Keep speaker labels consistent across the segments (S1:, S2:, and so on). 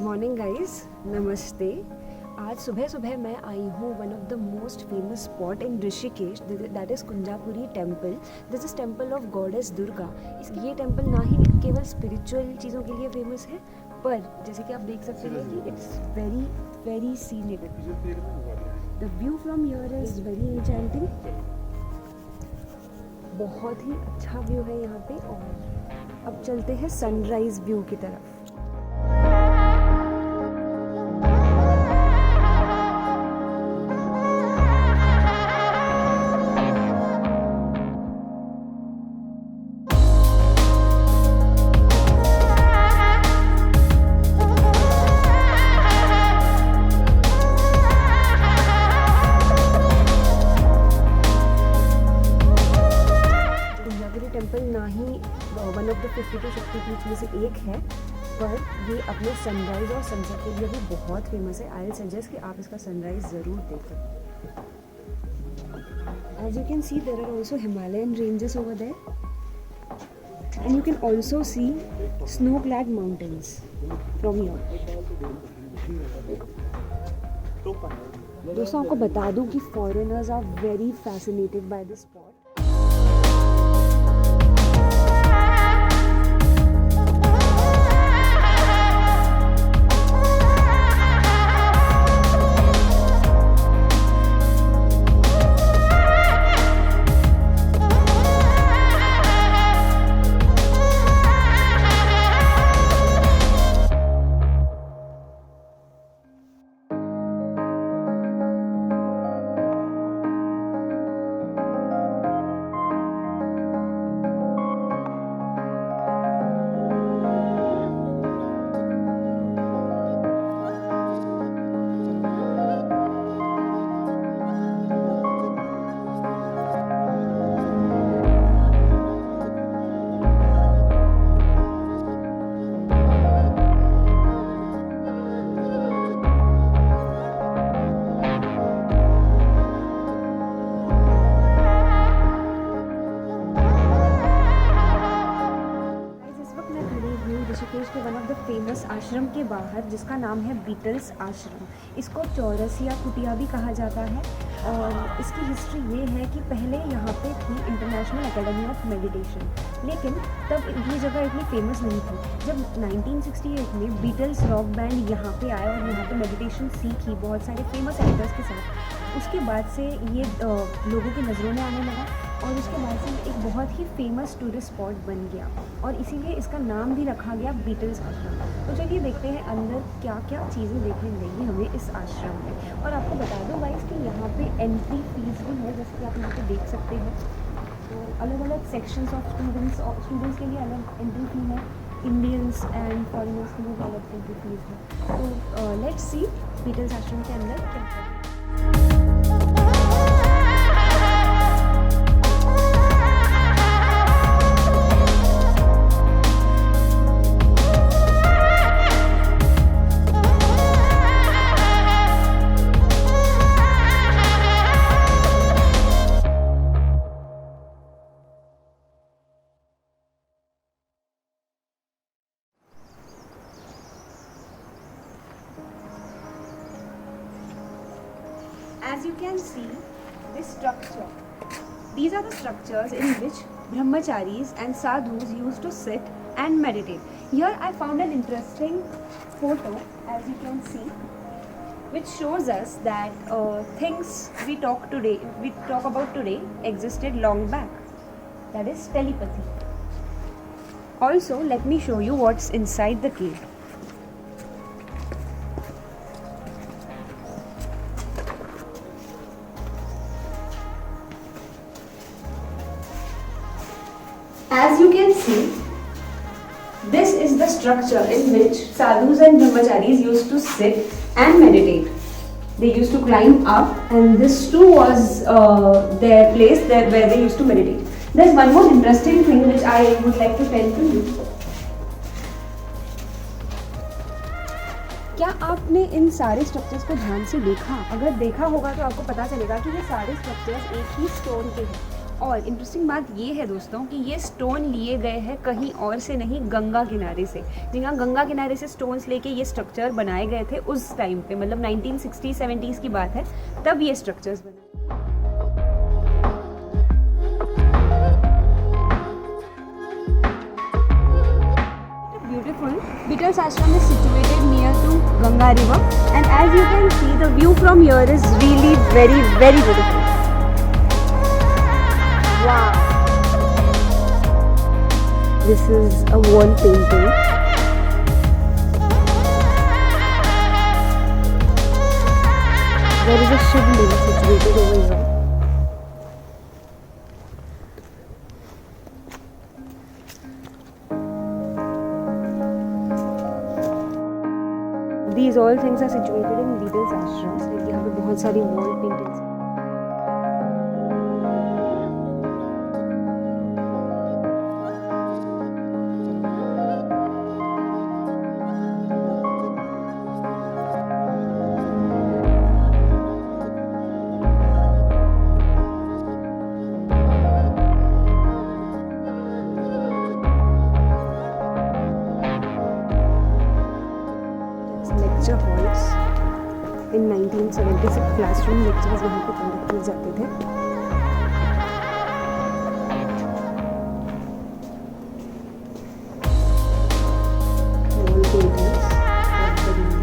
S1: Morning guys, नमस्ते। आज सुबह सुबह मैं आई हूँ one of the most famous spot in Rishikesh, that is Kunjapuri temple. This is temple of goddess Durga. ये टेम्पल ना ही केवल स्पिरिचुअल चीज़ों के लिए फेमस है, पर जैसे कि आप देख सकते हैं कि it's very very scenic. The view from here is very enchanting. बहुत ही अच्छा व्यू है यहाँ पे। और अब चलते हैं सनराइज व्यू की तरफ। टेम्पल ना ही वन ऑफ द 52 शक्तिपीठ में से एक है, पर ये अपने सनराइज और सनसेट के लिए भी बहुत फेमस है। आई विल सजेस्ट कि आप इसका सनराइज ज़रूर देखें। As you can see there are also Himalayan ranges over there and you can also see snow clad mountains from here. दोस्तों, आपको बता दूं कि foreigners are very fascinated by this spot. Rishikesh के वन ऑफ द फेमस आश्रम के बाहर, जिसका नाम है बीटल्स आश्रम। इसको चौरस या कुटिया भी कहा जाता है। और इसकी हिस्ट्री ये है कि पहले यहाँ पे थी इंटरनेशनल एकेडमी ऑफ मेडिटेशन, लेकिन तब ये जगह इतनी फेमस नहीं थी। जब 1968 में बीटल्स रॉक बैंड यहाँ पे आया और यहाँ पे मेडिटेशन सीखी बहुत सारे फेमस एक्टर्स के साथ, उसके बाद से ये लोगों की नज़रों में आने लगा और उसके बाद से एक बहुत ही फेमस टूरिस्ट स्पॉट बन गया और इसीलिए इसका नाम भी रखा गया बीटल्स आश्रम। तो चलिए देखते हैं अंदर क्या क्या चीज़ें देखने मिलेंगी हमें इस आश्रम में। और आपको बता दूं गाइस कि यहाँ पे एंट्री फीस भी है, जैसे कि आप यहाँ पे देख सकते हैं। तो अलग अलग सेक्शंस ऑफ स्टूडेंट्स के लिए अलग एंट्री फी है, इंडियंस एंड फॉरेनर्स के लिए भी अलग एंट्री फीस है। तो लेट्स सी बीटल्स आश्रम के अंदर क्या है। As you can see, this structure, these are the structures in which brahmacharis and sadhus used to sit and meditate. Here I found an interesting photo, as you can see, which shows us that things we talk about today existed long back. That is telepathy. Also, let me show you what's inside the cave. As you can see, this is the structure in which sadhus and brahmacharis used to sit and meditate. They used to climb up, and this too was their place there where they used to meditate. There's one more interesting thing which I would like to tell to you. क्या आपने इन सारे structures को ध्यान से देखा? अगर देखा होगा तो आपको पता चलेगा कि ये सारे स्ट्रक्चर्स एक ही स्टोन के हैं और इंटरेस्टिंग बात ये है दोस्तों कि ये स्टोन लिए गए हैं कहीं और से नहीं, गंगा किनारे से। जहाँ गंगा किनारे से स्टोन्स लेके ये स्ट्रक्चर बनाए गए थे उस टाइम पे, मतलब 1960-70s की बात है, तब ये स्ट्रक्चर्स बने। Beautiful. Beatles Ashram is situated near to Ganga River, and as you can see, the view from here is really very, very beautiful. Wow. This is a wall painting. There is a shivling situated over here. These all things are situated in Beatles Ashrams. Like यहाँ पे बहुत सारी wall paintings. Lecture halls in 1976 classroom lectures वहाँ पे conduct किए जाते थे। Wall paintings of the room.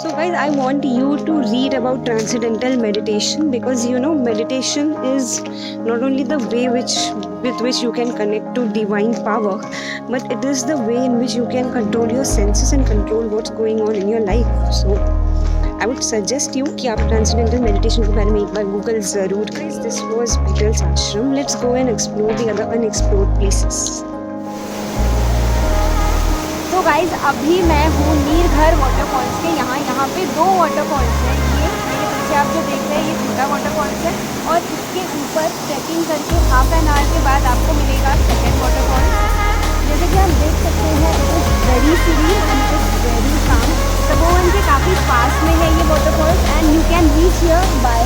S1: So guys, I want you to read about transcendental meditation, because you know meditation is not only the way with which you can connect to divine power, but it is the way in which you can control your senses and control what's going on in your life. So I would suggest you कि आप transcendental meditation के बारे में एक बार Google ज़रूर। Guys, this was Beatles Ashram. Let's go and explore the other unexplored places. तो guys अभी मैं हूँ नीरघर वाटरफॉल्स के यहाँ पे दो वाटरफॉल्स हैं। ये मेरे पीछे आप जो देख रहे हैं ये छोटा वाटरफॉल्स है, और इसके ऊपर ट्रैकिंग करके हाफ एन आवर के बाद आपको मिलेगा सेकेंड वाटरफॉल। जैसे कि आप देख सकते हैं it is very serene and it is very calm. Tapovan के काफ़ी पास में है ये waterfalls, and you can reach here by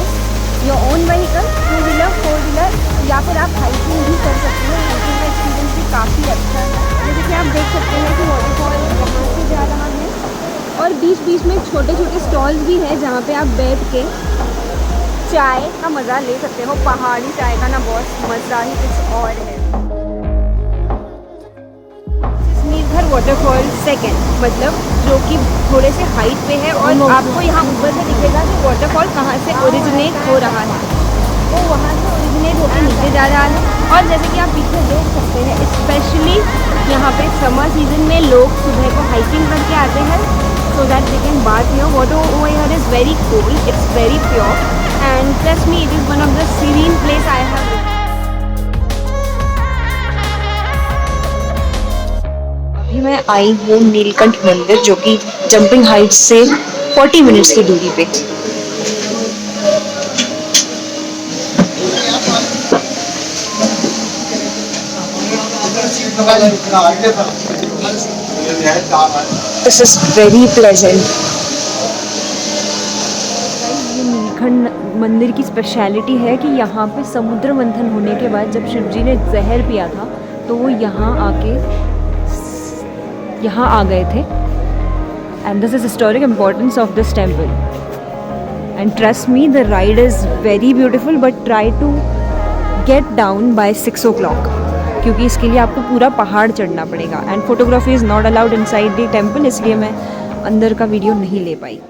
S1: your own vehicle, 2-wheeler 4-wheeler, या फिर आप हाइकिंग भी कर सकते हो। हाइकिंग का एक्सपीरियंस भी काफ़ी अच्छा है। जैसे कि आप देख सकते हैं कि वाटरफॉल यहाँ से जा रहा है, और बीच बीच में छोटे छोटे स्टॉल्स भी हैं जहाँ पे आप बैठ के चाय का मज़ा ले सकते हो। पहाड़ी चाय का ना बहुत मज़ा ही कुछ और है। नीरघर वाटरफॉल सेकेंड, मतलब जो कि थोड़े से हाइट पे है, और आपको यहाँ ऊपर से दिखेगा कि वाटरफॉल कहाँ से ओरिजिनेट हो रहा है। वो वहाँ से ओरिजिनेट होकर नीचे जा रहा है। और जैसे कि आप पीछे देख सकते हैं, स्पेशली यहाँ पे समर सीजन में लोग सुबह को हाइकिंग करके आते हैं, so that they can bath here. Water over here is very cool, it's very pure, and trust me, it is one of the serene place I have visited.
S2: अभी मैं आई हूँ नीलकंठ मंदिर, जो कि जंपिंग हाइट से 40 मिनट्स की दूरी पे। This is very pleasant.
S1: ये नीलकंठ
S2: मंदिर की स्पेशलिटी है कि यहाँ पे समुद्र मंथन होने के बाद जब शिव जी ने जहर पिया था तो वो यहाँ आ गए थे। And this is historic importance of this temple. And trust me, the ride is very beautiful, but try to get down by 6 o'clock, क्योंकि इसके लिए आपको पूरा पहाड़ चढ़ना पड़ेगा। And photography is not allowed inside the temple, इसलिए मैं अंदर का वीडियो नहीं ले पाई।